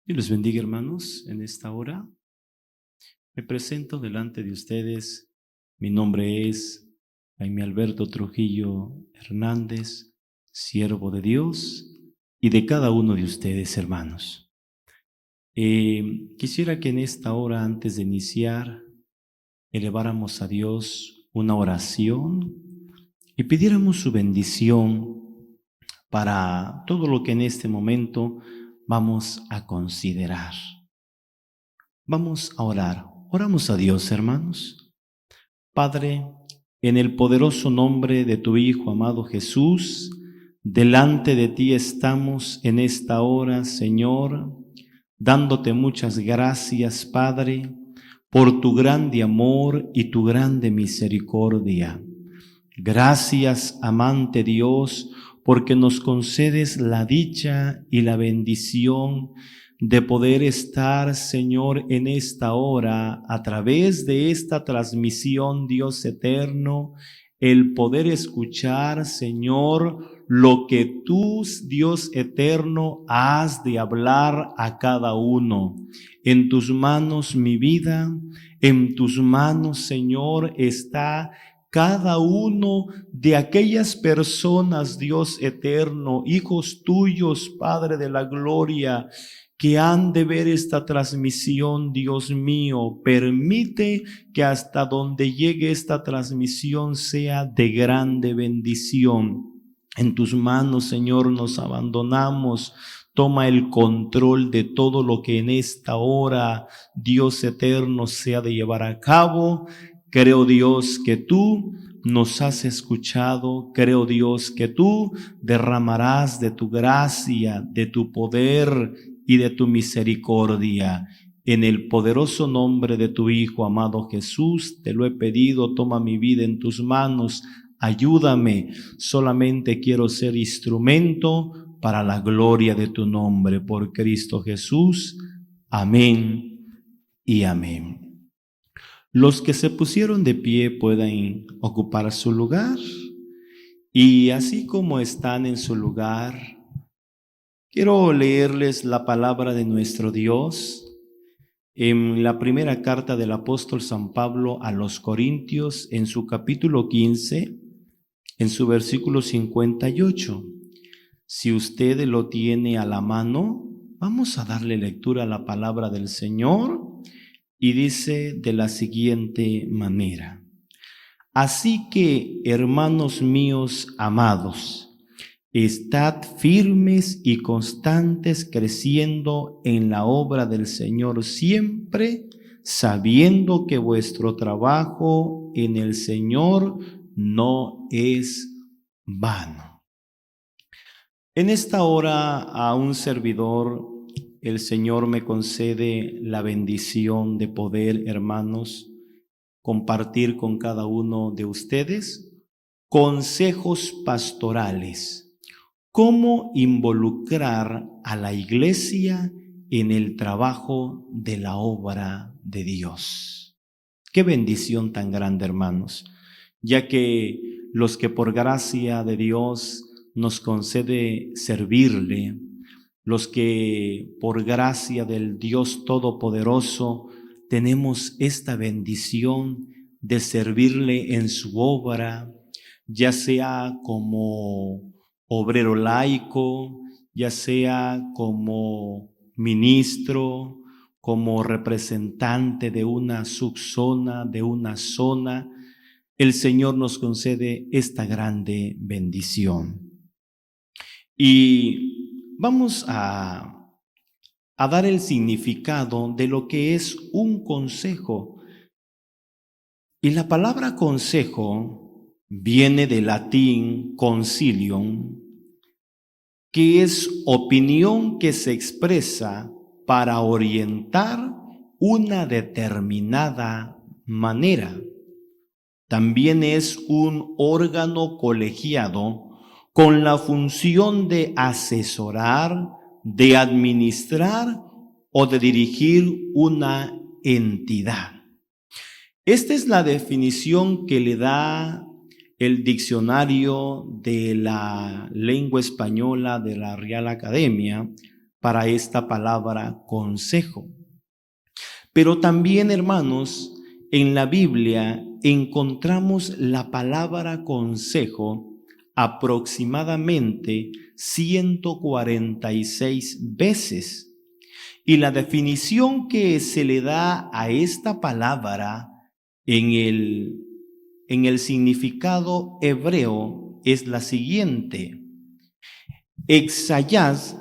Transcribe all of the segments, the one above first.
Dios les bendiga, hermanos, en esta hora. Me presento delante de ustedes. Mi nombre es Jaime Alberto Trujillo Hernández, siervo de Dios y de cada uno de ustedes, hermanos. Quisiera que en esta hora, antes de iniciar, eleváramos a Dios una oración y pidiéramos su bendición para todo lo que en este momento vamos a considerar. Vamos a orar. Oramos a Dios, hermanos. Padre, en el poderoso nombre de tu Hijo amado Jesús, delante de ti estamos en esta hora, Señor, dándote muchas gracias, Padre, por tu grande amor y tu grande misericordia. Gracias, amante Dios, porque nos concedes la dicha y la bendición de poder estar, Señor, en esta hora, a través de esta transmisión, Dios eterno, el poder escuchar, Señor, lo que tú, Dios eterno, has de hablar a cada uno. En tus manos mi vida, en tus manos, Señor, está cada uno de aquellas personas, Dios eterno, hijos tuyos, Padre de la gloria, que han de ver esta transmisión. Dios mío, permite que hasta donde llegue esta transmisión sea de grande bendición. En tus manos, Señor, nos abandonamos. Toma el control de todo lo que en esta hora, Dios eterno, se ha de llevar a cabo. Creo, Dios, que tú nos has escuchado. Creo, Dios, que tú derramarás de tu gracia, de tu poder y de tu misericordia. En el poderoso nombre de tu Hijo amado Jesús, te lo he pedido. Toma mi vida en tus manos. Ayúdame. Solamente quiero ser instrumento para la gloria de tu nombre. Por Cristo Jesús. Amén y amén. Los que se pusieron de pie pueden ocupar su lugar, y así como están en su lugar, quiero leerles la palabra de nuestro Dios en la primera carta del apóstol San Pablo a los Corintios, en su capítulo 15, en su versículo 58. Si usted lo tiene a la mano, vamos a darle lectura a la palabra del Señor. Y dice de la siguiente manera: así que, hermanos míos amados, estad firmes y constantes, creciendo en la obra del Señor siempre, sabiendo que vuestro trabajo en el Señor no es vano. En esta hora, a un servidor, el Señor me concede la bendición de poder, hermanos, compartir con cada uno de ustedes consejos pastorales. Cómo involucrar a la iglesia en el trabajo de la obra de Dios. Qué bendición tan grande, hermanos, ya que los que por gracia de Dios nos concede servirle, los que por gracia del Dios Todopoderoso tenemos esta bendición de servirle en su obra, ya sea como obrero laico, ya sea como ministro, como representante de una subzona, de una zona, el Señor nos concede esta grande bendición. Y vamos a dar el significado de lo que es un consejo. Y la palabra consejo viene del latín consilium, que es opinión que se expresa para orientar una determinada manera. También es un órgano colegiado con la función de asesorar, de administrar o de dirigir una entidad. Esta es la definición que le da el diccionario de la lengua española de la Real Academia para esta palabra consejo. Pero también, hermanos, en la Biblia encontramos la palabra consejo aproximadamente 146 veces. Y la definición que se le da a esta palabra en el significado hebreo es la siguiente. Exayaz,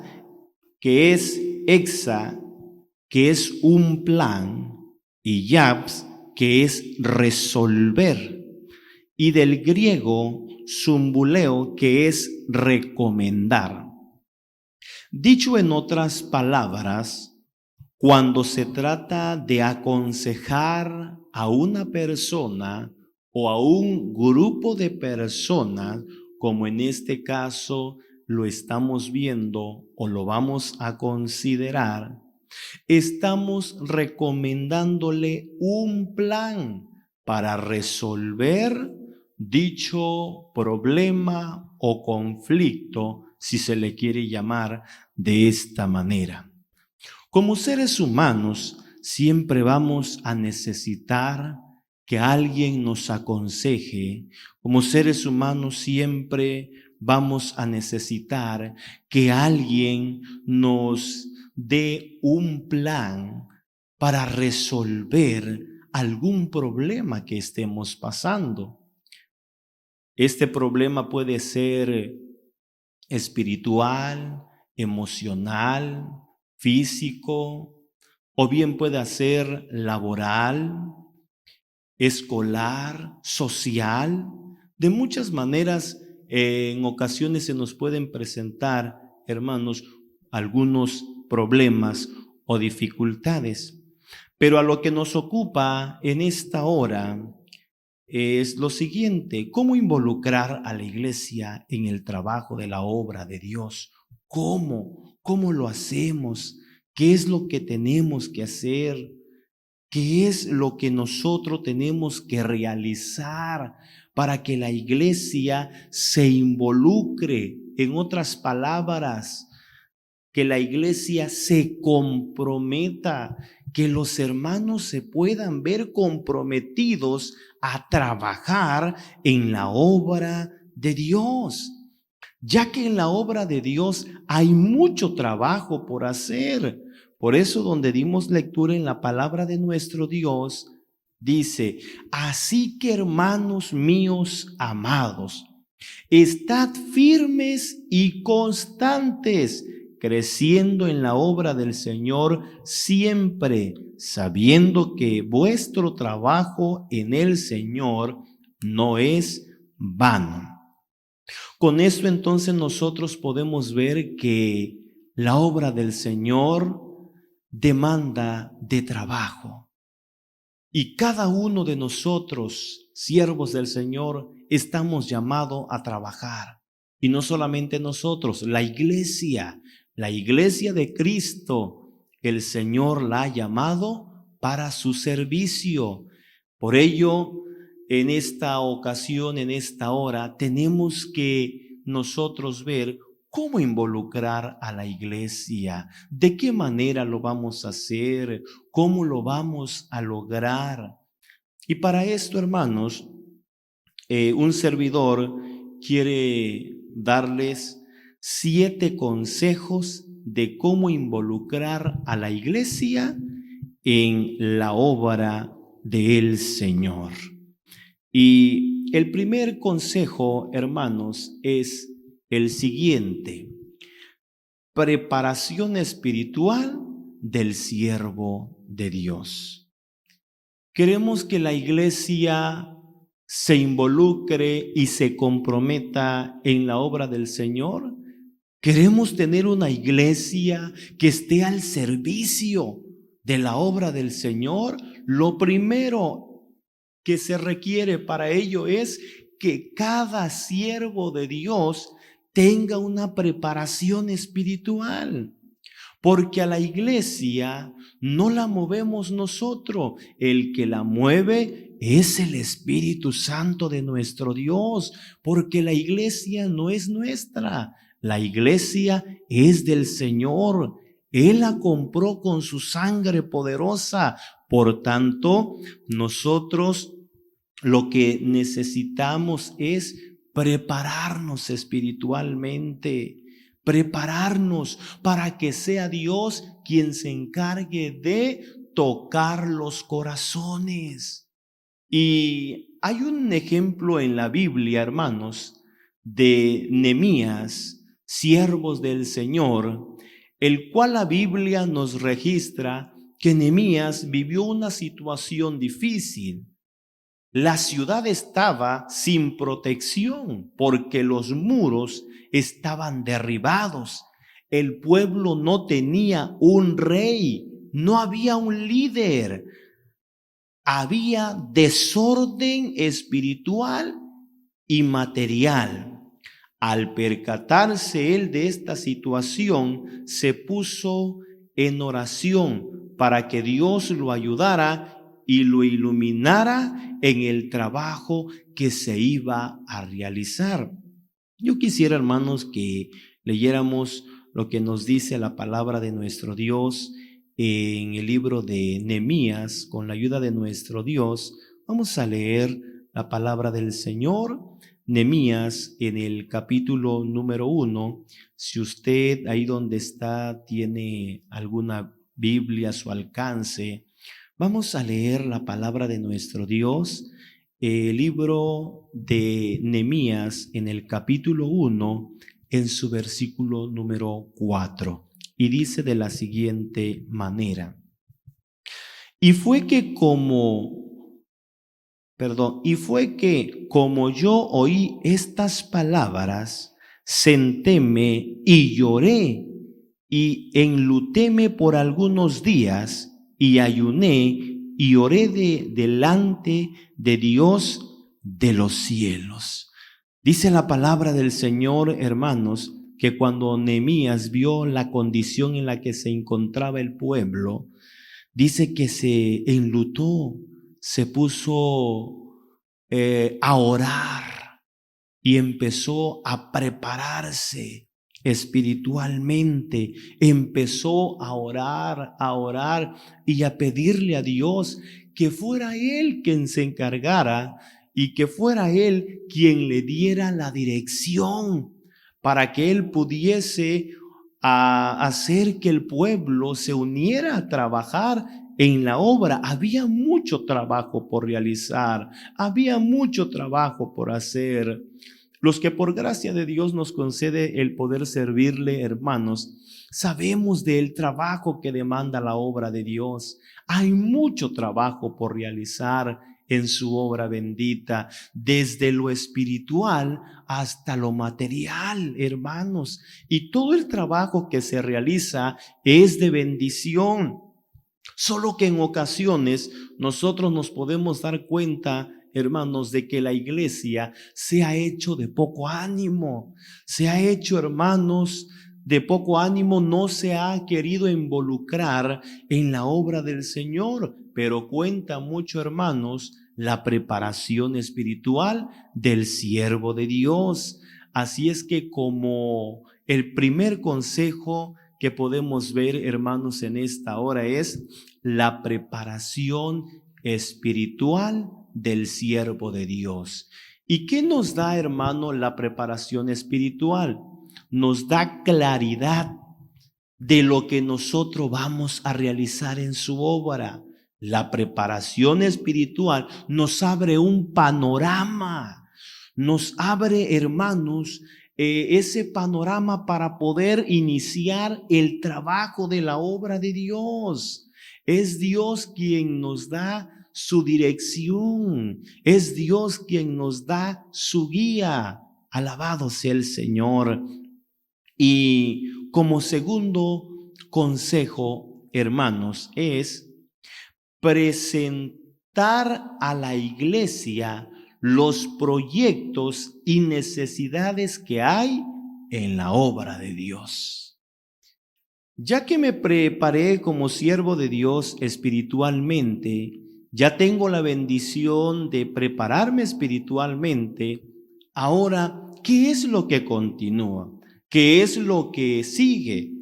que es exa, que es un plan, y yabs, que es resolver, y del griego zumbuleo, que es recomendar. Dicho en otras palabras, cuando se trata de aconsejar a una persona o a un grupo de personas, como en este caso lo estamos viendo o lo vamos a considerar, estamos recomendándole un plan para resolver dicho problema o conflicto, si se le quiere llamar de esta manera. Como seres humanos, siempre vamos a necesitar que alguien nos aconseje. Como seres humanos, siempre vamos a necesitar que alguien nos dé un plan para resolver algún problema que estemos pasando. Este problema puede ser espiritual, emocional, físico, o bien puede ser laboral, escolar, social. De muchas maneras, en ocasiones se nos pueden presentar, hermanos, algunos problemas o dificultades. Pero a lo que nos ocupa en esta hora es lo siguiente: ¿cómo involucrar a la iglesia en el trabajo de la obra de Dios? ¿Cómo lo hacemos? ¿Qué es lo que tenemos que hacer? ¿Qué es lo que nosotros tenemos que realizar para que la iglesia se involucre? En otras palabras, que la iglesia se comprometa, que los hermanos se puedan ver comprometidos a trabajar en la obra de Dios, ya que en la obra de Dios hay mucho trabajo por hacer. Por eso, donde dimos lectura en la palabra de nuestro Dios, dice: así que, hermanos míos amados, estad firmes y constantes, creciendo en la obra del Señor siempre, sabiendo que vuestro trabajo en el Señor no es vano. Con esto entonces nosotros podemos ver que la obra del Señor demanda de trabajo. Y cada uno de nosotros, siervos del Señor, estamos llamados a trabajar. Y no solamente nosotros, la iglesia de Cristo, el Señor la ha llamado para su servicio. Por ello, en esta ocasión, en esta hora, tenemos que nosotros ver cómo involucrar a la iglesia, de qué manera lo vamos a hacer, cómo lo vamos a lograr. Y para esto, hermanos, un servidor quiere darles 7 consejos de cómo involucrar a la iglesia en la obra del Señor. Y el primer consejo, hermanos, es el siguiente: preparación espiritual del siervo de Dios. Queremos que la iglesia se involucre y se comprometa en la obra del Señor. Queremos tener una iglesia que esté al servicio de la obra del Señor. Lo primero que se requiere para ello es que cada siervo de Dios tenga una preparación espiritual, porque a la iglesia no la movemos nosotros, el que la mueve es el Espíritu Santo de nuestro Dios, porque la iglesia no es nuestra, la iglesia es del Señor. Él la compró con su sangre poderosa. Por tanto, nosotros lo que necesitamos es prepararnos espiritualmente, prepararnos para que sea Dios quien se encargue de tocar los corazones. Y hay un ejemplo en la Biblia, hermanos, de Nehemías, siervos del Señor, el cual la Biblia nos registra que Nehemías vivió una situación difícil. La ciudad estaba sin protección porque los muros estaban derribados. El pueblo no tenía un rey, no había un líder. Había desorden espiritual y material. Al percatarse él de esta situación, se puso en oración para que Dios lo ayudara y lo iluminara en el trabajo que se iba a realizar. Yo quisiera, hermanos, que leyéramos lo que nos dice la palabra de nuestro Dios en el libro de Nehemías. Con la ayuda de nuestro Dios, vamos a leer la palabra del Señor. Nehemías en el capítulo número 1. Si usted ahí donde está tiene alguna Biblia a su alcance, vamos a leer la palabra de nuestro Dios. El libro de Nehemías en el capítulo 1, en su versículo número 4. Y dice de la siguiente manera: Y fue que como yo oí estas palabras, sentéme y lloré, y enlutéme por algunos días, y ayuné y oré delante de Dios de los cielos. Dice la palabra del Señor, hermanos, que cuando Nehemías vio la condición en la que se encontraba el pueblo, dice que se enlutó, se puso a orar y empezó a prepararse espiritualmente, empezó a orar y a pedirle a Dios que fuera Él quien se encargara y que fuera Él quien le diera la dirección para que Él pudiese hacer que el pueblo se uniera a trabajar en la obra. Había mucho trabajo por realizar, había mucho trabajo por hacer. Los que por gracia de Dios nos concede el poder servirle, hermanos, sabemos del trabajo que demanda la obra de Dios. Hay mucho trabajo por realizar en su obra bendita, desde lo espiritual hasta lo material, hermanos. Y todo el trabajo que se realiza es de bendición. Solo que en ocasiones nosotros nos podemos dar cuenta, hermanos, de que la iglesia se ha hecho de poco ánimo. Se ha hecho, hermanos, de poco ánimo, no se ha querido involucrar en la obra del Señor, pero cuenta mucho, hermanos, la preparación espiritual del siervo de Dios. Así es que como el primer consejo que podemos ver, hermanos, en esta hora es la preparación espiritual del siervo de Dios. ¿Y qué nos da, hermano, la preparación espiritual? Nos da claridad de lo que nosotros vamos a realizar en su obra. La preparación espiritual nos abre un panorama, nos abre, hermanos, ese panorama para poder iniciar el trabajo de la obra de Dios. Es Dios quien nos da su dirección, es Dios quien nos da su guía. Alabado sea el Señor. Y como segundo consejo, hermanos, es presentar a la iglesia los proyectos y necesidades que hay en la obra de Dios. Ya que me preparé como siervo de Dios espiritualmente, ya tengo la bendición de prepararme espiritualmente. Ahora, ¿qué es lo que continúa? ¿Qué es lo que sigue?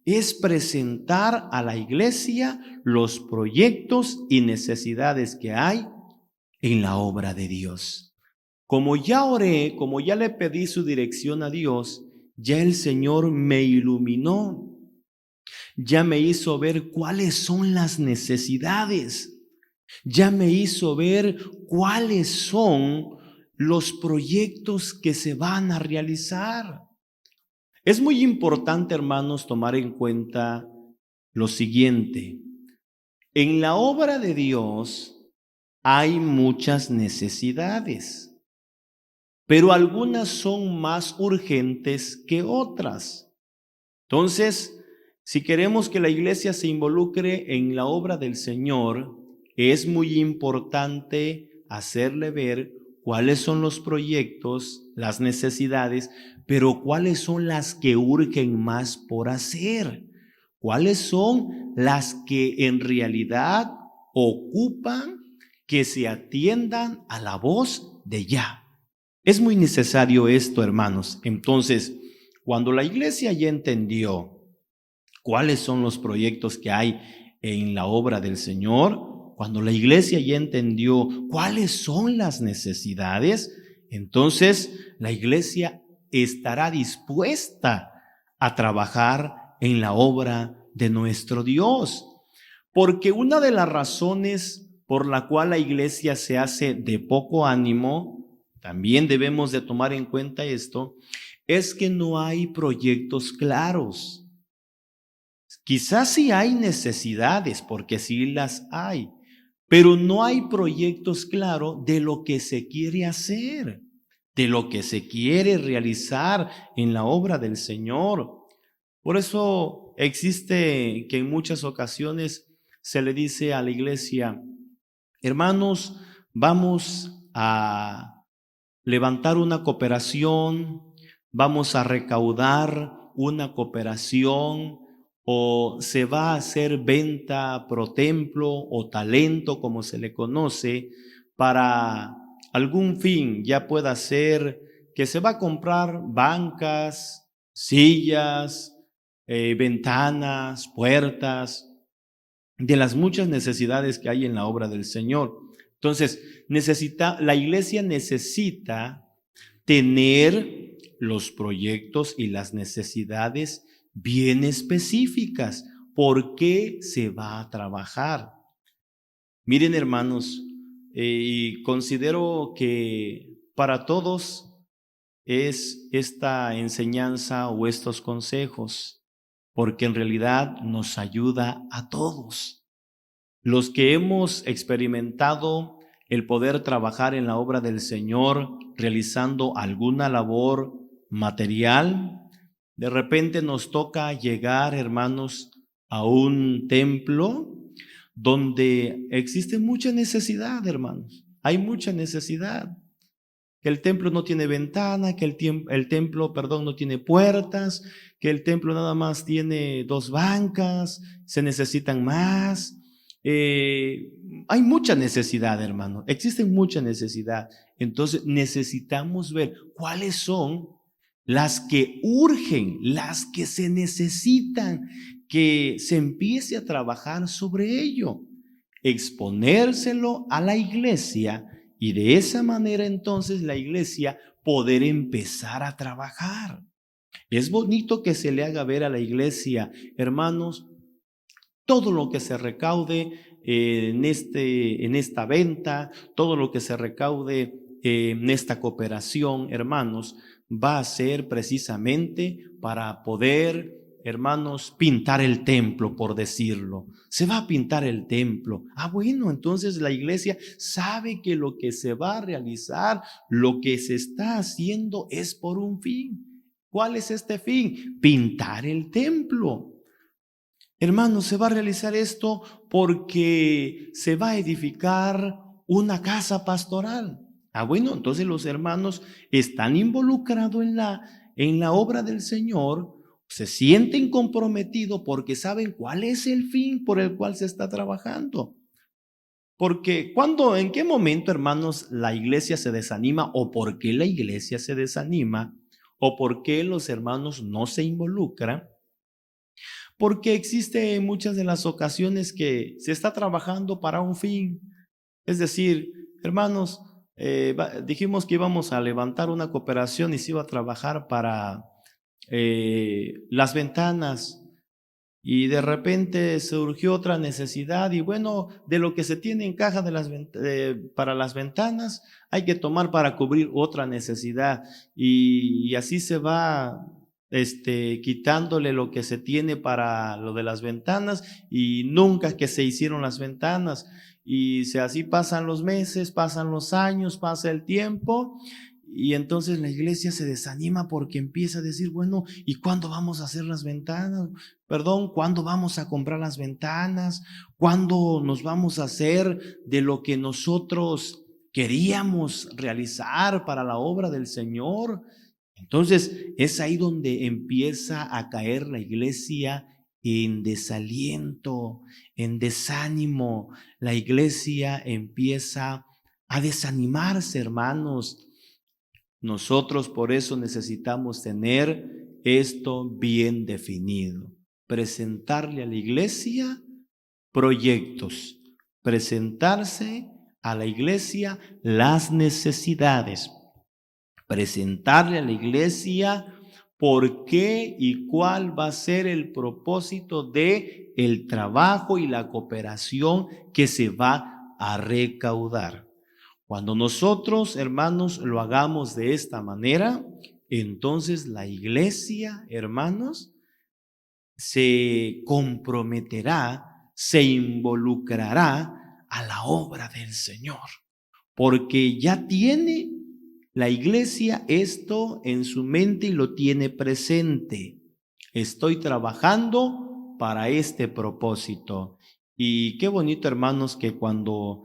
es presentar a la iglesia los proyectos y necesidades que hay en la obra de Dios. Como ya oré, como ya le pedí su dirección a Dios, ya el Señor me iluminó, ya me hizo ver cuáles son las necesidades, ya me hizo ver cuáles son los proyectos que se van a realizar. Es muy importante, hermanos, tomar en cuenta lo siguiente. En la obra de Dios hay muchas necesidades, pero algunas son más urgentes que otras. Entonces, si queremos que la iglesia se involucre en la obra del Señor, es muy importante hacerle ver cuáles son los proyectos, las necesidades, pero cuáles son las que urgen más por hacer, cuáles son las que en realidad ocupan que se atiendan a la voz de ya. Es muy necesario esto, hermanos. Entonces, cuando la iglesia ya entendió cuáles son los proyectos que hay en la obra del Señor, cuando la iglesia ya entendió cuáles son las necesidades, entonces la iglesia estará dispuesta a trabajar en la obra de nuestro Dios. Porque una de las razones por la cual la iglesia se hace de poco ánimo, también debemos de tomar en cuenta esto, es que no hay proyectos claros. Quizás sí hay necesidades, porque sí las hay, pero no hay proyectos claros de lo que se quiere hacer, de lo que se quiere realizar en la obra del Señor. Por eso existe que en muchas ocasiones se le dice a la iglesia: hermanos, vamos a levantar una cooperación, vamos a recaudar una cooperación, o se va a hacer venta pro templo o talento, como se le conoce, para algún fin, ya pueda ser que se va a comprar bancas, sillas, ventanas, puertas, de las muchas necesidades que hay en la obra del Señor. Entonces, la iglesia necesita tener los proyectos y las necesidades bien específicas. ¿Por qué se va a trabajar? Miren, hermanos, y considero que para todos es esta enseñanza o estos consejos, porque en realidad nos ayuda a todos. Los que hemos experimentado el poder trabajar en la obra del Señor, realizando alguna labor material, de repente nos toca llegar, hermanos, a un templo donde existe mucha necesidad, hermanos. Hay mucha necesidad. Que el templo no tiene ventana, que el templo, no tiene puertas, que el templo nada más tiene 2 bancas, se necesitan más. Hay mucha necesidad, hermano, existe mucha necesidad. Entonces necesitamos ver cuáles son las que urgen, las que se necesitan, que se empiece a trabajar sobre ello, exponérselo a la iglesia, y de esa manera entonces la iglesia poder empezar a trabajar. Es bonito que se le haga ver a la iglesia: hermanos, todo lo que se recaude en esta venta, todo lo que se recaude en esta cooperación, hermanos, va a ser precisamente para poder, hermanos, pintar el templo, por decirlo. Se va a pintar el templo. Bueno, entonces la iglesia sabe que lo que se va a realizar, lo que se está haciendo es por un fin. ¿Cuál es este fin? Pintar el templo. Hermanos, se va a realizar esto porque se va a edificar una casa pastoral. Bueno, entonces los hermanos están involucrados en la obra del Señor, se sienten comprometidos porque saben cuál es el fin por el cual se está trabajando. Porque ¿en qué momento, hermanos, la iglesia se desanima, o por qué la iglesia se desanima, o por qué los hermanos no se involucran? porque existe en muchas de las ocasiones que se está trabajando para un fin. Es decir, hermanos, dijimos que íbamos a levantar una cooperación y se iba a trabajar para las ventanas. Y de repente surgió otra necesidad y bueno, de lo que se tiene en caja para las ventanas, hay que tomar para cubrir otra necesidad y así se va quitándole lo que se tiene para lo de las ventanas y nunca que se hicieron las ventanas y así pasan los meses, pasan los años, pasa el tiempo. Y entonces la iglesia se desanima porque empieza a decir, bueno, ¿y cuándo vamos a hacer las ventanas? Perdón, ¿cuándo vamos a comprar las ventanas? ¿Cuándo nos vamos a hacer de lo que nosotros queríamos realizar para la obra del Señor? Entonces es ahí donde empieza a caer la iglesia en desaliento, en desánimo. La iglesia empieza a desanimarse, hermanos. Nosotros por eso necesitamos tener esto bien definido. Presentarle a la iglesia proyectos, presentarse a la iglesia las necesidades, presentarle a la iglesia por qué y cuál va a ser el propósito de el trabajo y la cooperación que se va a recaudar. Cuando nosotros, hermanos, lo hagamos de esta manera, entonces la iglesia, hermanos, se comprometerá, se involucrará a la obra del Señor, porque ya tiene la iglesia esto en su mente y lo tiene presente. Estoy trabajando para este propósito. Y qué bonito, hermanos, que cuando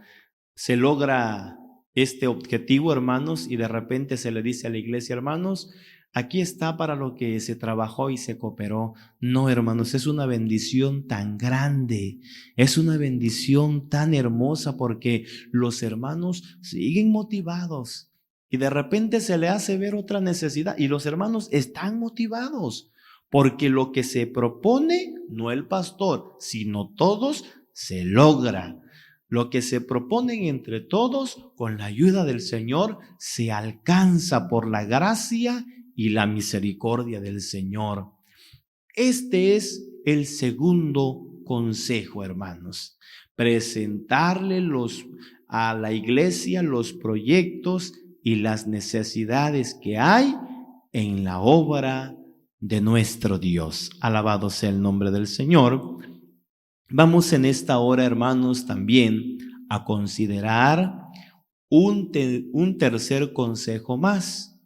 se logra este objetivo, hermanos, y de repente se le dice a la iglesia, hermanos, aquí está para lo que se trabajó y se cooperó. No, hermanos, es una bendición tan grande, es una bendición tan hermosa porque los hermanos siguen motivados y de repente se le hace ver otra necesidad y los hermanos están motivados porque lo que se propone, no el pastor, sino todos, se logra. Lo que se proponen entre todos, con la ayuda del Señor, se alcanza por la gracia y la misericordia del Señor. Este es el segundo consejo, hermanos. Presentarle a la iglesia los proyectos y las necesidades que hay en la obra de nuestro Dios. Alabado sea el nombre del Señor. Vamos en esta hora, hermanos, también a considerar un tercer consejo más.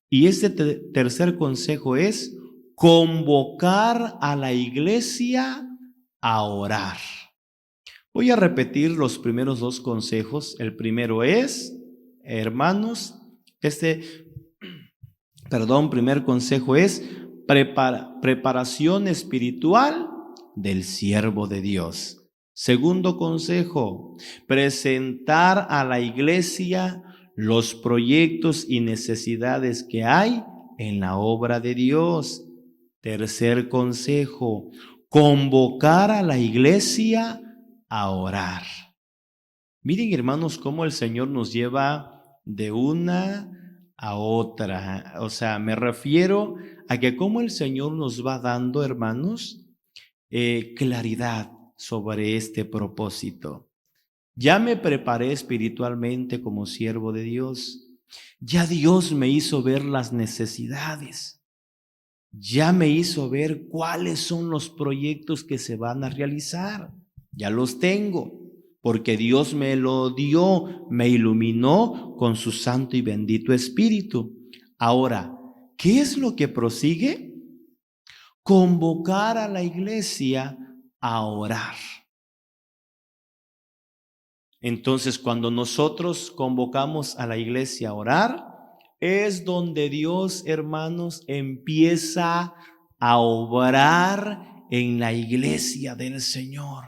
Y este tercer consejo es convocar a la iglesia a orar. Voy a repetir los primeros dos consejos. El primero es, hermanos, primer consejo es preparación espiritual del siervo de Dios. Segundo consejo, presentar a la iglesia los proyectos y necesidades que hay en la obra de Dios. Tercer consejo, convocar a la iglesia a orar. Miren, hermanos, cómo el Señor nos lleva de una a otra. O sea, me refiero a que cómo el Señor nos va dando, hermanos, claridad sobre este propósito. Ya me preparé espiritualmente como siervo de Dios. Ya Dios me hizo ver las necesidades. Ya me hizo ver cuáles son los proyectos que se van a realizar. Ya los tengo, porque Dios me lo dio, me iluminó con su santo y bendito Espíritu. Ahora, ¿qué es lo que prosigue? Convocar a la iglesia a orar. Entonces, cuando nosotros convocamos a la iglesia a orar, es donde Dios, hermanos, empieza a obrar en la iglesia del Señor.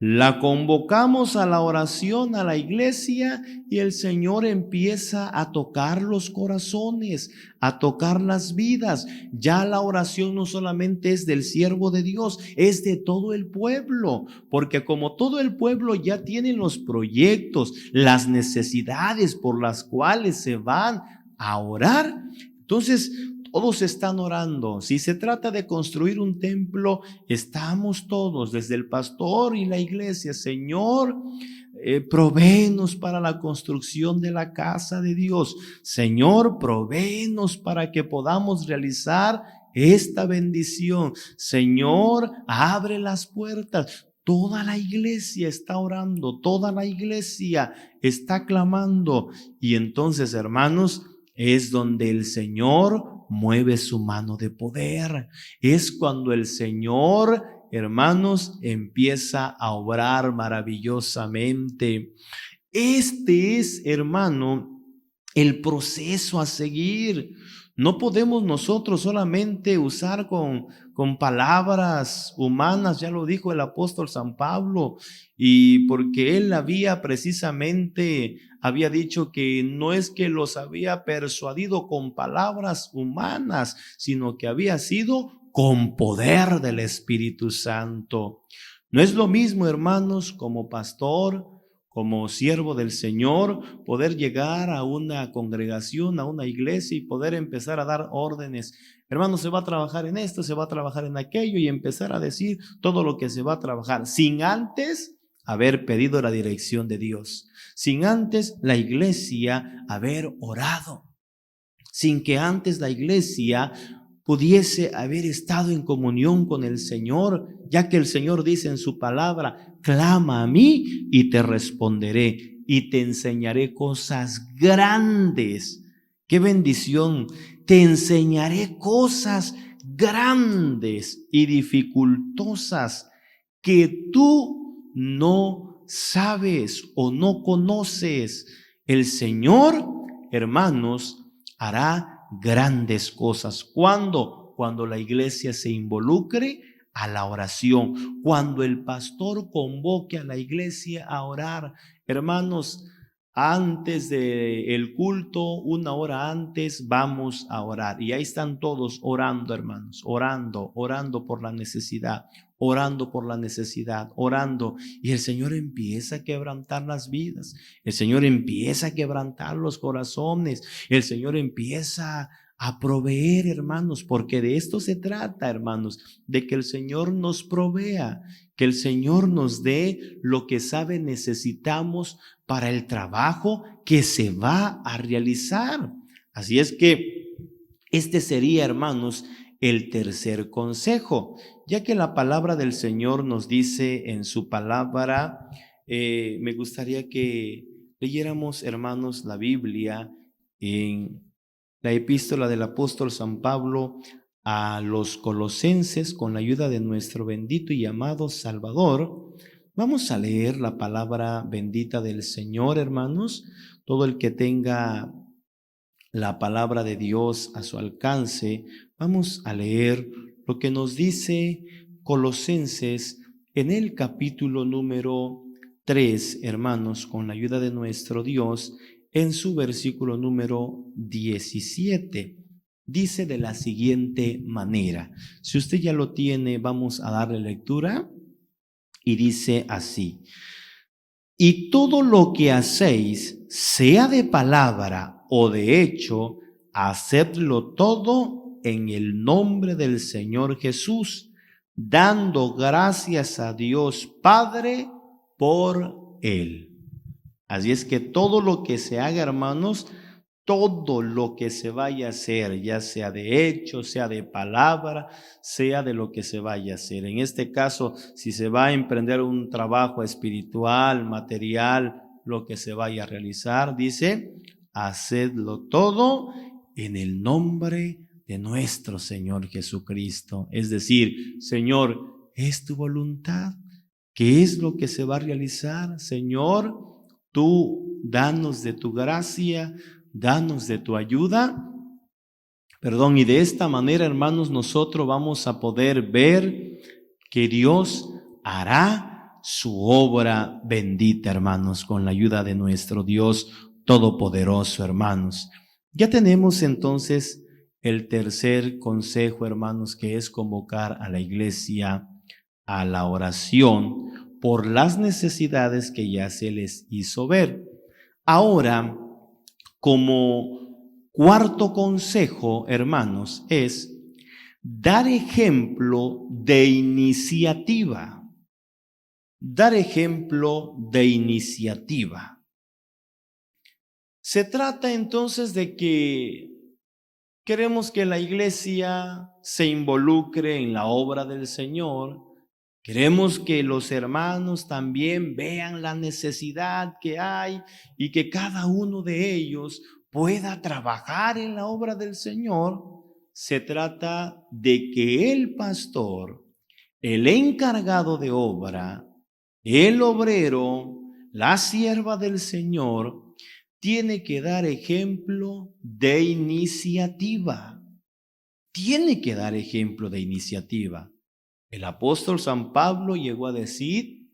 La convocamos a la oración, a la iglesia, y el Señor empieza a tocar los corazones, a tocar las vidas. Ya la oración no solamente es del siervo de Dios, es de todo el pueblo, porque como todo el pueblo ya tiene los proyectos, las necesidades por las cuales se van a orar, entonces todos están orando. Si se trata de construir un templo, estamos todos, desde el pastor y la iglesia. Señor, provéenos para la construcción de la casa de Dios. Señor, provéenos para que podamos realizar esta bendición. Señor, abre las puertas. Toda la iglesia está orando, toda la iglesia está clamando. Y entonces, hermanos, es donde el Señor mueve su mano de poder. Es cuando el Señor, hermanos, empieza a obrar maravillosamente. Este es, hermano, el proceso a seguir. No podemos nosotros solamente usar con palabras humanas, ya lo dijo el apóstol San Pablo, y porque él había dicho que no es que los había persuadido con palabras humanas, sino que había sido con poder del Espíritu Santo. No es lo mismo, hermanos, como pastor, como siervo del Señor, poder llegar a una congregación, a una iglesia y poder empezar a dar órdenes. Hermanos, se va a trabajar en esto, se va a trabajar en aquello, y empezar a decir todo lo que se va a trabajar, sin antes haber pedido la dirección de Dios, sin antes la iglesia haber orado, sin que antes la iglesia pudiese haber estado en comunión con el Señor, ya que el Señor dice en su palabra: clama a mí y te responderé y te enseñaré cosas grandes. ¡Qué bendición! Te enseñaré cosas grandes y dificultosas que tú no sabes o no conoces. El Señor, hermanos, hará grandes cosas. ¿Cuándo? Cuando la iglesia se involucre a la oración, cuando el pastor convoque a la iglesia a orar. Hermanos, antes del culto, 1 hora antes, vamos a orar. Y ahí están todos orando, hermanos, orando por la necesidad, orando. Y el Señor empieza a quebrantar las vidas. El Señor empieza a quebrantar los corazones. El Señor empieza a proveer, hermanos, porque de esto se trata, hermanos, de que el Señor nos provea, que el Señor nos dé lo que sabe necesitamos para el trabajo que se va a realizar. Así es que este sería, hermanos, el tercer consejo, ya que la palabra del Señor nos dice en su palabra. Me gustaría que leyéramos, hermanos, la Biblia en la epístola del apóstol San Pablo a los Colosenses, con la ayuda de nuestro bendito y amado Salvador. Vamos a leer la palabra bendita del Señor, hermanos. Todo el que tenga la palabra de Dios a su alcance, vamos a leer lo que nos dice Colosenses en el capítulo número 3, hermanos, con la ayuda de nuestro Dios, en su versículo número 17. Dice de la siguiente manera. Si usted ya lo tiene, vamos a darle lectura. Y dice así: y todo lo que hacéis, sea de palabra o de hecho, hacedlo todo en el nombre del Señor Jesús, dando gracias a Dios Padre por Él. Así es que todo lo que se haga, hermanos, todo lo que se vaya a hacer, ya sea de hecho, sea de palabra, sea de lo que se vaya a hacer. En este caso, si se va a emprender un trabajo espiritual, material, lo que se vaya a realizar, dice: hacedlo todo en el nombre de nuestro Señor Jesucristo. Es decir, Señor, ¿es tu voluntad? ¿Qué es lo que se va a realizar? Señor, tú danos de tu gracia, danos de tu ayuda. Y de esta manera, hermanos, nosotros vamos a poder ver que Dios hará su obra bendita, hermanos, con la ayuda de nuestro Dios Todopoderoso, hermanos. Ya tenemos entonces el tercer consejo, hermanos, que es convocar a la iglesia a la oración por las necesidades que ya se les hizo ver. Ahora, como cuarto consejo, hermanos, es dar ejemplo de iniciativa. Dar ejemplo de iniciativa. Se trata entonces de que queremos que la iglesia se involucre en la obra del Señor. Queremos que los hermanos también vean la necesidad que hay y que cada uno de ellos pueda trabajar en la obra del Señor. Se trata de que el pastor, el encargado de obra, el obrero, la sierva del Señor, tiene que dar ejemplo de iniciativa. Tiene que dar ejemplo de iniciativa. El apóstol San Pablo llegó a decir,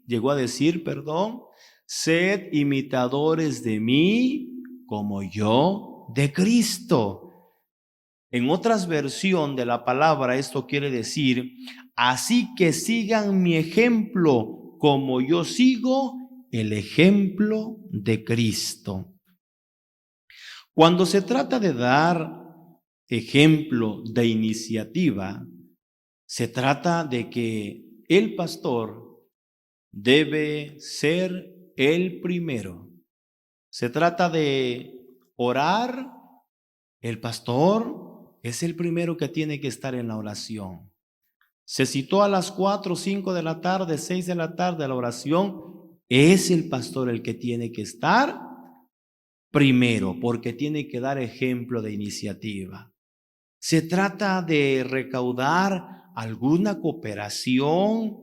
sed imitadores de mí como yo de Cristo. En otras versión de la palabra esto quiere decir, así que sigan mi ejemplo como yo sigo el ejemplo de Cristo. Cuando se trata de dar ejemplo de iniciativa, se trata de que el pastor debe ser el primero. Se trata de orar. El pastor es el primero que tiene que estar en la oración. Se citó a las 4, 5 de la tarde, 6 de la tarde la oración. Es el pastor el que tiene que estar primero, porque tiene que dar ejemplo de iniciativa. Se trata de recaudar alguna cooperación.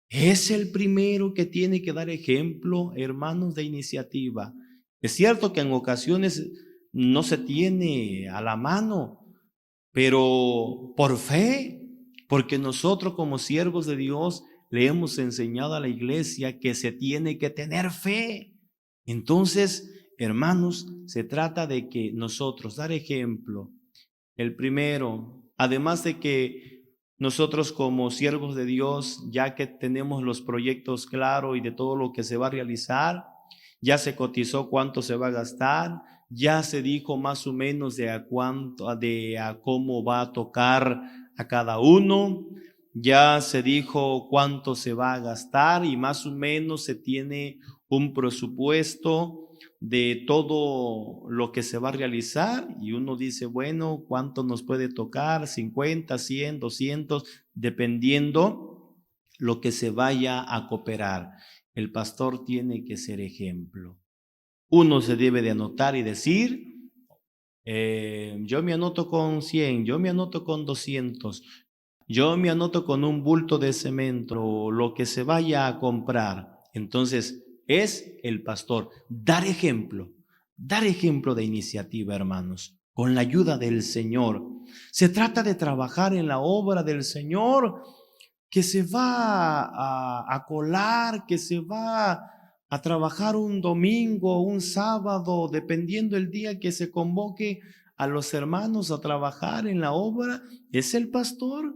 Es el primero que tiene que dar ejemplo, hermanos, de iniciativa. Es cierto que en ocasiones no se tiene a la mano, pero por fe, porque nosotros como siervos de Dios le hemos enseñado a la iglesia que se tiene que tener fe. Entonces, hermanos, se trata de que nosotros dar ejemplo. El primero, además de que nosotros como siervos de Dios, ya que tenemos los proyectos claros y de todo lo que se va a realizar, ya se cotizó cuánto se va a gastar, ya se dijo más o menos de a cómo va a tocar a cada uno, ya se dijo cuánto se va a gastar y más o menos se tiene un presupuesto de todo lo que se va a realizar y uno dice, bueno, ¿cuánto nos puede tocar? 50, 100, 200, dependiendo lo que se vaya a cooperar. El pastor tiene que ser ejemplo. Uno se debe de anotar y decir, yo me anoto con 100, yo me anoto con 200, yo me anoto con un bulto de cemento, lo que se vaya a comprar. Entonces, es el pastor dar ejemplo de iniciativa, hermanos, con la ayuda del Señor. Se trata de trabajar en la obra del Señor, que se va a colar, que se va a trabajar un domingo, un sábado, dependiendo el día que se convoque a los hermanos a trabajar en la obra. Es el pastor.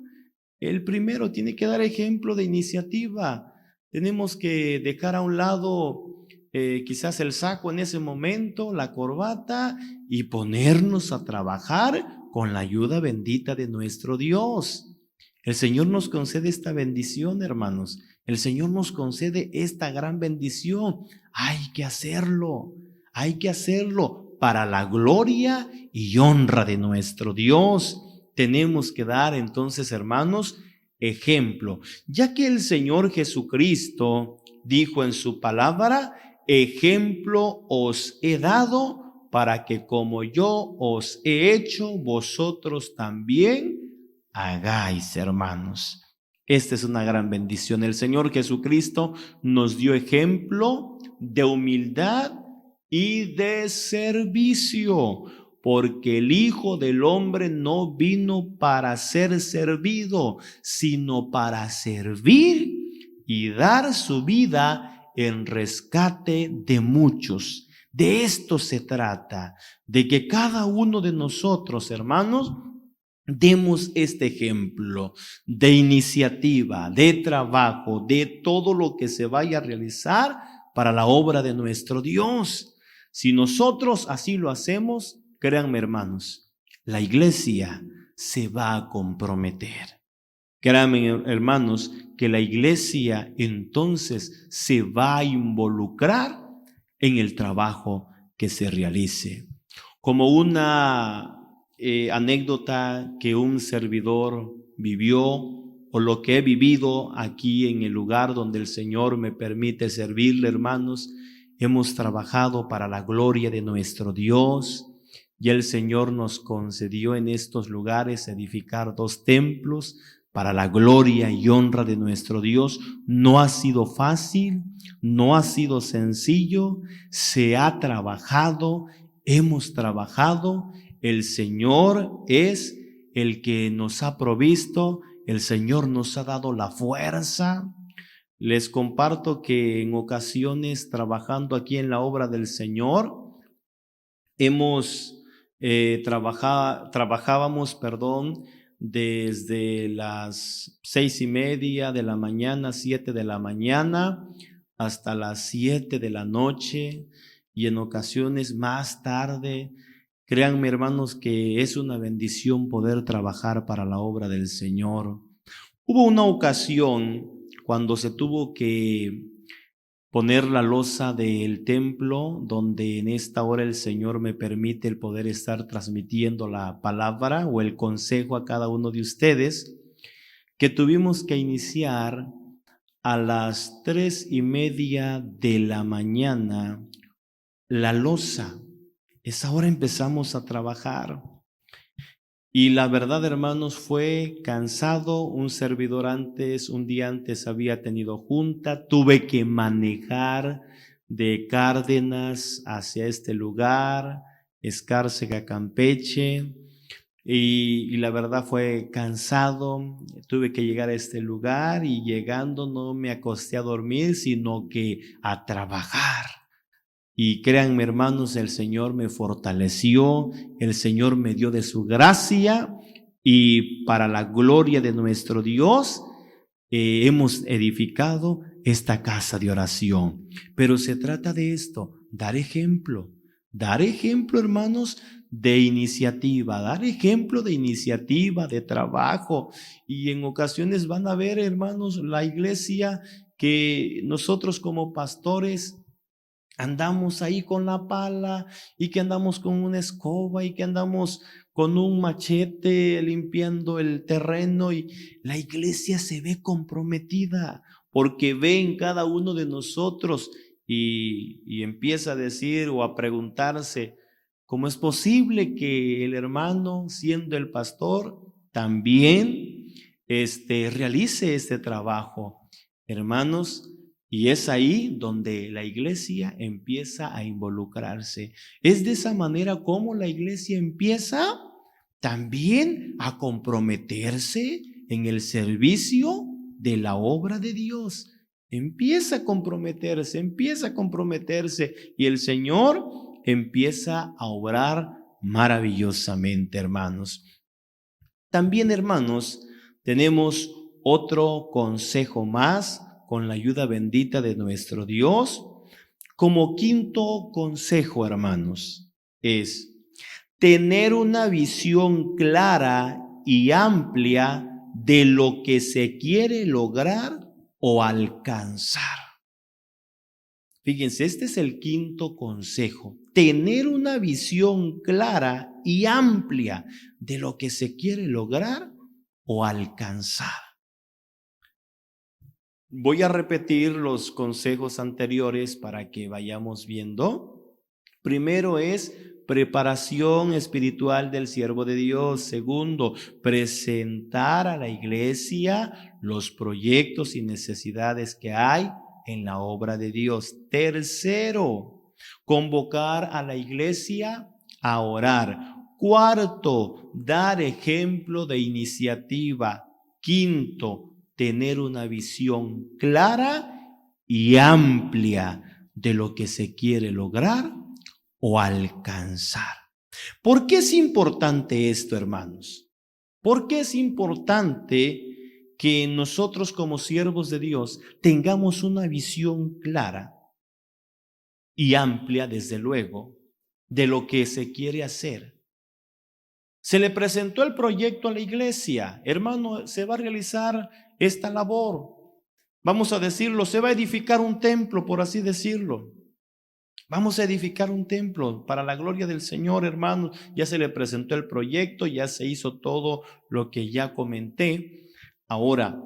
El primero tiene que dar ejemplo de iniciativa. Tenemos que dejar a un lado quizás el saco en ese momento, la corbata, y ponernos a trabajar con la ayuda bendita de nuestro Dios. El Señor nos concede esta bendición, hermanos. El Señor nos concede esta gran bendición. Hay que hacerlo para la gloria y honra de nuestro Dios. Tenemos que dar entonces, hermanos, ejemplo, ya que el Señor Jesucristo dijo en su palabra, ejemplo os he dado para que como yo os he hecho, vosotros también hagáis, hermanos. Esta es una gran bendición. El Señor Jesucristo nos dio ejemplo de humildad y de servicio, porque el Hijo del Hombre no vino para ser servido, sino para servir y dar su vida en rescate de muchos. De esto se trata, de que cada uno de nosotros, hermanos, demos este ejemplo de iniciativa, de trabajo, de todo lo que se vaya a realizar para la obra de nuestro Dios. Si nosotros así lo hacemos, créanme, hermanos, la iglesia se va a comprometer. Créanme, hermanos, que la iglesia entonces se va a involucrar en el trabajo que se realice. Como una anécdota que un servidor vivió, o lo que he vivido aquí en el lugar donde el Señor me permite servirle, hermanos, hemos trabajado para la gloria de nuestro Dios, y el Señor nos concedió en estos lugares edificar 2 templos para la gloria y honra de nuestro Dios. No ha sido fácil, no ha sido sencillo, se ha trabajado, hemos trabajado. El Señor es el que nos ha provisto, el Señor nos ha dado la fuerza. Les comparto que en ocasiones trabajando aquí en la obra del Señor, trabajábamos, desde las 6:30 de la mañana, 7 de la mañana, hasta las 7 de la noche, y en ocasiones más tarde. Créanme, hermanos, que es una bendición poder trabajar para la obra del Señor. Hubo una ocasión cuando se tuvo que poner la losa del templo, donde en esta hora el Señor me permite el poder estar transmitiendo la palabra o el consejo a cada uno de ustedes, que tuvimos que iniciar a las 3:30 de la mañana la losa. Esa hora empezamos a trabajar. Y la verdad, hermanos, fue cansado. Un servidor un día antes había tenido junta. Tuve que manejar de Cárdenas hacia este lugar, Escárcega, Campeche. Y la verdad fue cansado. Tuve que llegar a este lugar y llegando no me acosté a dormir, sino que a trabajar. Y créanme, hermanos, el Señor me fortaleció, el Señor me dio de su gracia, y para la gloria de nuestro Dios hemos edificado esta casa de oración. Pero se trata de esto, dar ejemplo, hermanos, de iniciativa, dar ejemplo de iniciativa, de trabajo. Y en ocasiones van a ver, hermanos, la iglesia, que nosotros como pastores andamos ahí con la pala, y que andamos con una escoba, y que andamos con un machete limpiando el terreno, y la iglesia se ve comprometida porque ve en cada uno de nosotros, y empieza a decir o a preguntarse, ¿cómo es posible que el hermano, siendo el pastor, también realice este trabajo? Hermanos, y es ahí donde la iglesia empieza a involucrarse. Es de esa manera como la iglesia empieza también a comprometerse en el servicio de la obra de Dios. Empieza a comprometerse, y el Señor empieza a obrar maravillosamente, hermanos. También, hermanos, tenemos otro consejo más, con la ayuda bendita de nuestro Dios. Como quinto consejo, hermanos, es tener una visión clara y amplia de lo que se quiere lograr o alcanzar. Fíjense, este es el quinto consejo: tener una visión clara y amplia de lo que se quiere lograr o alcanzar. Voy a repetir los consejos anteriores para que vayamos viendo. Primero es preparación espiritual del siervo de Dios. Segundo, presentar a la iglesia los proyectos y necesidades que hay en la obra de Dios. Tercero, convocar a la iglesia a orar. Cuarto, dar ejemplo de iniciativa. Quinto, tener una visión clara y amplia de lo que se quiere lograr o alcanzar. ¿Por qué es importante esto, hermanos? ¿Por qué es importante que nosotros como siervos de Dios tengamos una visión clara y amplia, desde luego, de lo que se quiere hacer? Se le presentó el proyecto a la iglesia. Hermano, se va a realizar esta labor. Vamos a decirlo, se va a edificar un templo, por así decirlo. Vamos a edificar un templo para la gloria del Señor, hermanos. Ya se le presentó el proyecto, ya se hizo todo lo que ya comenté. Ahora,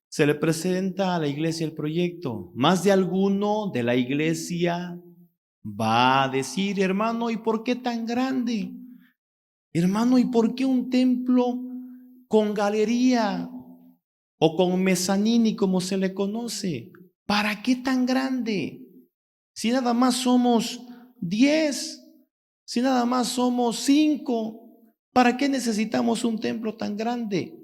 se le presenta a la iglesia el proyecto. Más de alguno de la iglesia va a decir, hermano, ¿y por qué tan grande? Hermano, ¿y por qué un templo con galería o con mezanini, como se le conoce? ¿Para qué tan grande? Si nada más somos 10, si nada más somos 5, ¿para qué necesitamos un templo tan grande?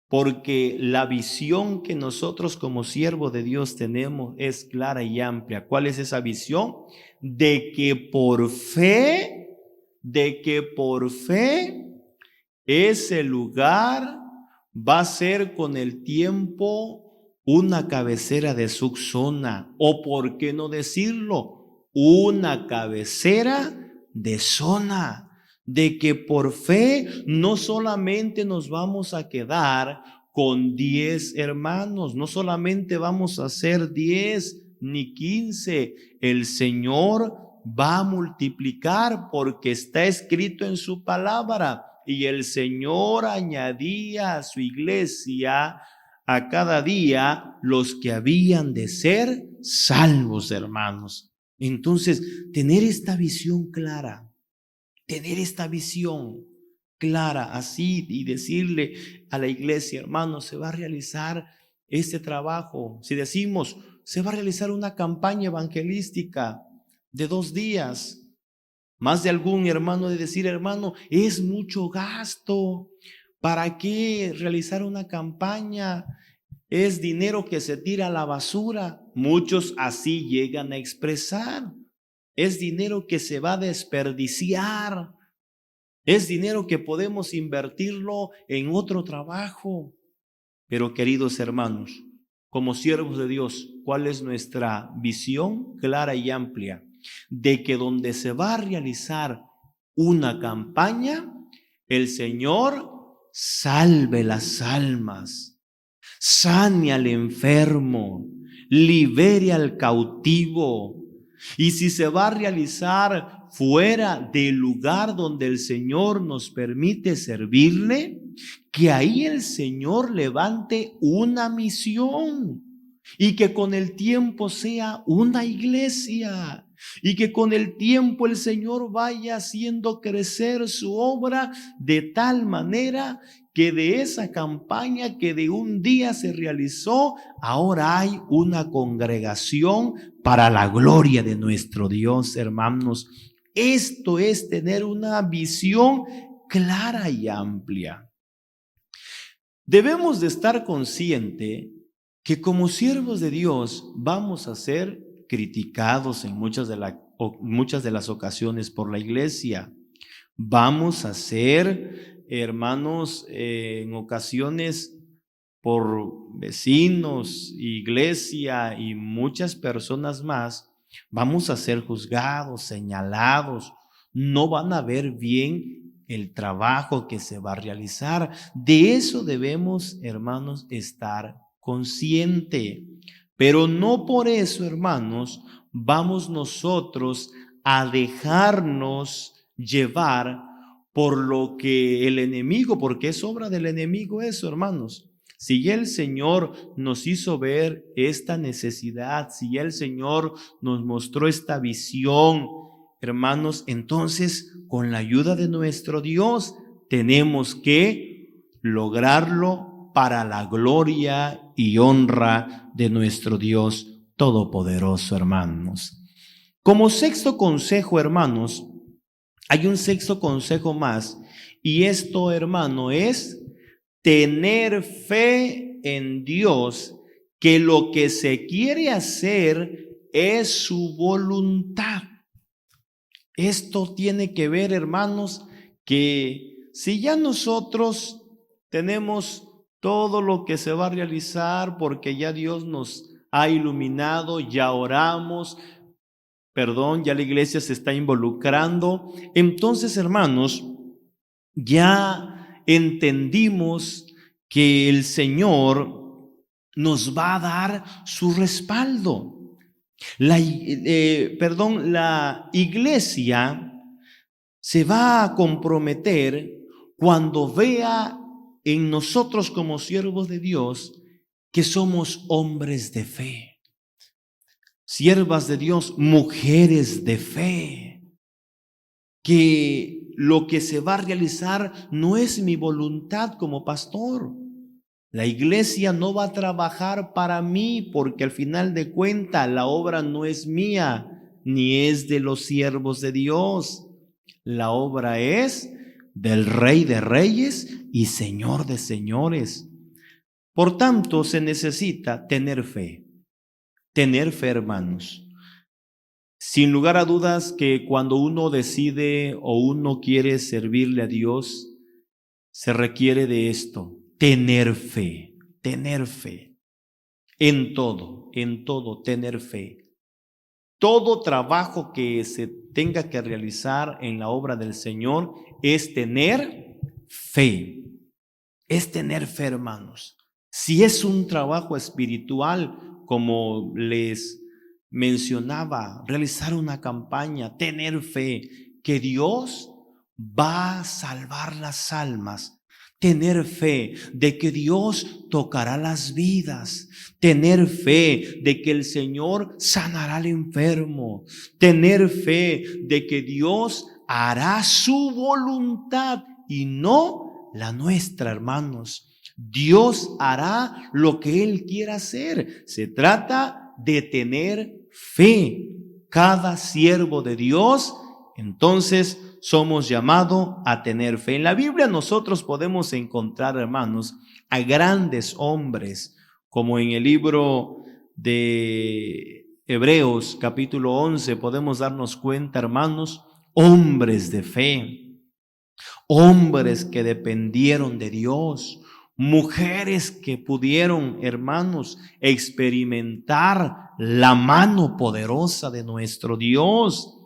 Porque la visión que nosotros como siervos de Dios tenemos es clara y amplia. ¿Cuál es esa visión? De que por fe ese lugar va a ser con el tiempo una cabecera de su zona, o por qué no decirlo, una cabecera de zona. De que por fe no solamente nos vamos a quedar con 10 hermanos, no solamente vamos a ser 10 ni 15, el Señor va a multiplicar, porque está escrito en su palabra, y el Señor añadía a su iglesia a cada día los que habían de ser salvos, hermanos. Entonces, tener esta visión clara, así, y decirle a la iglesia, hermanos, se va a realizar este trabajo. Si decimos, se va a realizar una campaña evangelística de 2 días, más de algún hermano de decir, hermano, es mucho gasto. ¿Para qué realizar una campaña? Es dinero que se tira a la basura. Muchos así llegan a expresar. Es dinero que se va a desperdiciar. Es dinero que podemos invertirlo en otro trabajo. Pero, queridos hermanos, como siervos de Dios, ¿cuál es nuestra visión clara y amplia? De que donde se va a realizar una campaña, el Señor salve las almas, sane al enfermo, libere al cautivo. Y si se va a realizar fuera del lugar donde el Señor nos permite servirle, que ahí el Señor levante una misión, y que con el tiempo sea una iglesia, y que con el tiempo el Señor vaya haciendo crecer su obra de tal manera que de esa campaña que de un día se realizó, ahora hay una congregación para la gloria de nuestro Dios, hermanos. Esto es tener una visión clara y amplia. Debemos de estar conscientes que como siervos de Dios vamos a ser criticados en muchas de las ocasiones por la iglesia. Vamos a ser, hermanos, en ocasiones por vecinos, iglesia y muchas personas más, vamos a ser juzgados, señalados. No van a ver bien el trabajo que se va a realizar. De eso debemos, hermanos, estar consciente. Pero no por eso, hermanos, vamos nosotros a dejarnos llevar por lo que el enemigo, porque es obra del enemigo eso, hermanos. Si ya el Señor nos hizo ver esta necesidad, si ya el Señor nos mostró esta visión, hermanos, entonces con la ayuda de nuestro Dios tenemos que lograrlo para la gloria y honra de nuestro Dios Todopoderoso, hermanos. Como sexto consejo, hermanos, hay un sexto consejo más, y esto, hermano, es tener fe en Dios que lo que se quiere hacer es su voluntad. Esto tiene que ver, hermanos, que si ya nosotros tenemos todo lo que se va a realizar porque ya Dios nos ha iluminado, ya oramos, ya la iglesia se está involucrando, entonces, hermanos, ya entendimos que el Señor nos va a dar su respaldo. La iglesia se va a comprometer cuando vea en nosotros como siervos de Dios que somos hombres de fe, siervas de Dios, mujeres de fe, que lo que se va a realizar no es mi voluntad como pastor. La iglesia no va a trabajar para mí porque al final de cuentas la obra no es mía ni es de los siervos de Dios. La obra es del Rey de Reyes y Señor de Señores. Por tanto, se necesita tener fe, hermanos. Sin lugar a dudas que cuando uno decide o uno quiere servirle a Dios, se requiere de esto, tener fe, en todo, tener fe. Todo trabajo que se tenga que realizar en la obra del Señor es tener fe, hermanos. Si es un trabajo espiritual, como les mencionaba, realizar una campaña, tener fe, que Dios va a salvar las almas, tener fe de que Dios tocará las vidas, tener fe de que el Señor sanará al enfermo, tener fe de que Dios hará su voluntad y no la nuestra, hermanos. Dios hará lo que Él quiera hacer. Se trata de tener fe. Cada siervo de Dios, entonces, somos llamados a tener fe. En la Biblia nosotros podemos encontrar, hermanos, a grandes hombres, como en el libro de Hebreos, capítulo 11, podemos darnos cuenta, hermanos, hombres de fe, hombres que dependieron de Dios, mujeres que pudieron, hermanos, experimentar la mano poderosa de nuestro Dios.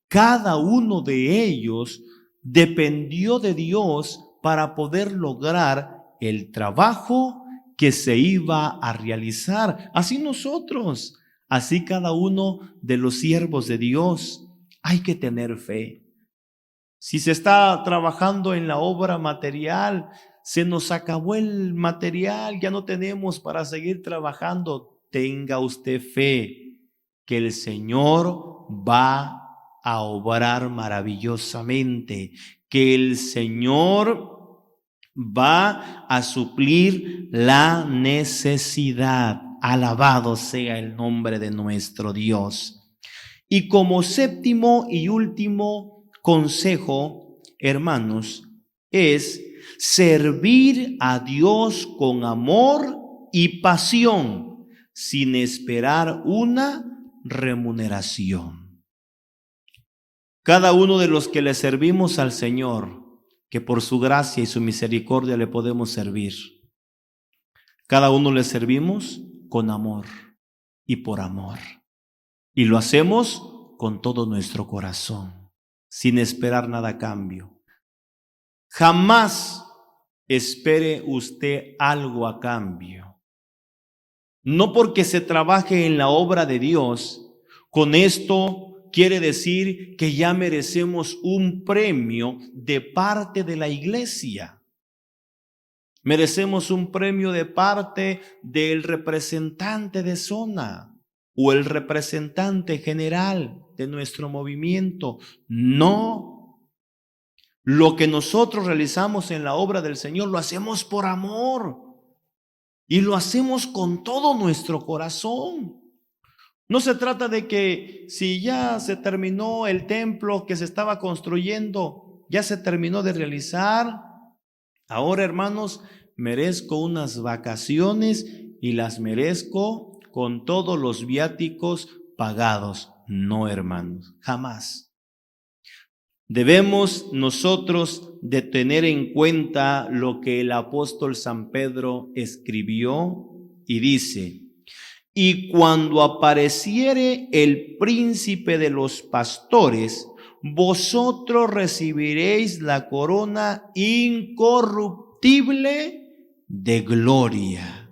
Cada uno de ellos dependió de Dios para poder lograr el trabajo que se iba a realizar. Así nosotros, así cada uno de los siervos de Dios, hay que tener fe. Si se está trabajando en la obra material, se nos acabó el material, ya no tenemos para seguir trabajando. Tenga usted fe que el Señor va a obrar maravillosamente, que el Señor va a suplir la necesidad. Alabado sea el nombre de nuestro Dios. Y como séptimo y último consejo, hermanos, es servir a Dios con amor y pasión, sin esperar una remuneración. Cada uno de los que le servimos al Señor, que por su gracia y su misericordia le podemos servir, cada uno le servimos con amor y por amor. Y lo hacemos con todo nuestro corazón, sin esperar nada a cambio. Jamás espere usted algo a cambio. No porque se trabaje en la obra de Dios, con esto quiere decir que ya merecemos un premio de parte de la iglesia. Merecemos un premio de parte del representante de zona o el representante general de nuestro movimiento. No. Lo que nosotros realizamos en la obra del Señor lo hacemos por amor y lo hacemos con todo nuestro corazón. No se trata de que si ya se terminó el templo que se estaba construyendo, ya se terminó de realizar. Ahora, hermanos, merezco unas vacaciones y las merezco con todos los viáticos pagados. No, hermanos, jamás. Debemos nosotros de tener en cuenta lo que el apóstol San Pedro escribió y dice: y cuando apareciere el príncipe de los pastores, vosotros recibiréis la corona incorruptible de gloria.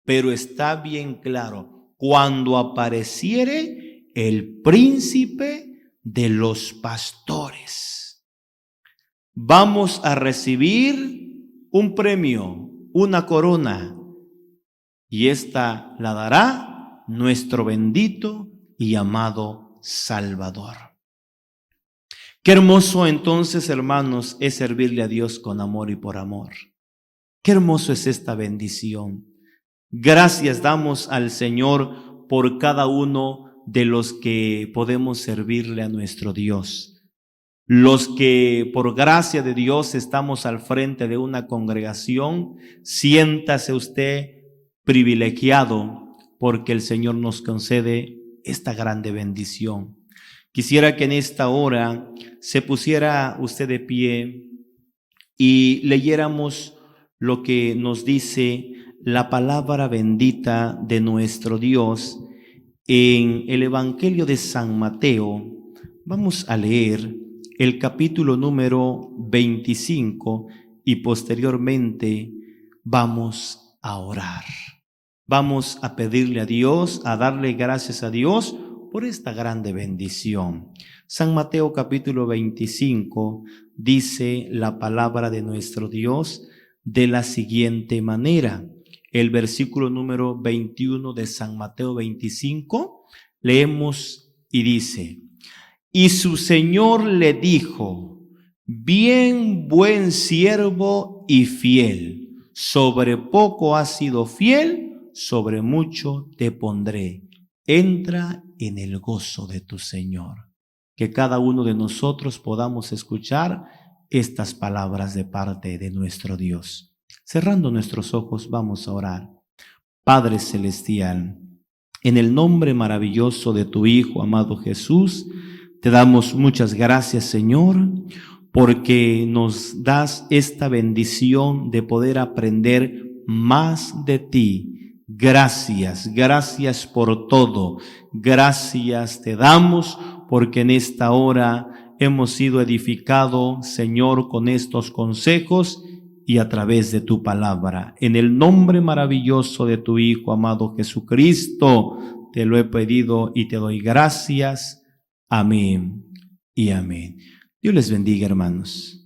Pero está bien claro, cuando apareciere el príncipe de los pastores, vamos a recibir un premio, una corona, y esta la dará nuestro bendito y amado Salvador. Qué hermoso entonces, hermanos, es servirle a Dios con amor y por amor. Qué hermoso es esta bendición. Gracias damos al Señor por cada uno de los que podemos servirle a nuestro Dios. Los que por gracia de Dios estamos al frente de una congregación, siéntase usted privilegiado porque el Señor nos concede esta grande bendición. Quisiera que en esta hora se pusiera usted de pie y leyéramos lo que nos dice la palabra bendita de nuestro Dios en el Evangelio de San Mateo. Vamos a leer el capítulo número 25 y posteriormente vamos a orar. Vamos a pedirle a Dios, a darle gracias a Dios por esta grande bendición. San Mateo capítulo 25 dice la palabra de nuestro Dios de la siguiente manera. El versículo número 21 de San Mateo 25, leemos y dice: y su Señor le dijo: bien, buen siervo y fiel, sobre poco has sido fiel, sobre mucho te pondré. Entra en el gozo de tu Señor. Que cada uno de nosotros podamos escuchar estas palabras de parte de nuestro Dios. Cerrando nuestros ojos, vamos a orar. Padre celestial, en el nombre maravilloso de tu Hijo amado Jesús, te damos muchas gracias, Señor, porque nos das esta bendición de poder aprender más de ti. Gracias, gracias por todo. Gracias te damos porque en esta hora hemos sido edificados, Señor, con estos consejos y a través de tu palabra. En el nombre maravilloso de tu Hijo amado Jesucristo, te lo he pedido y te doy gracias. Amén y amén. Dios les bendiga, hermanos.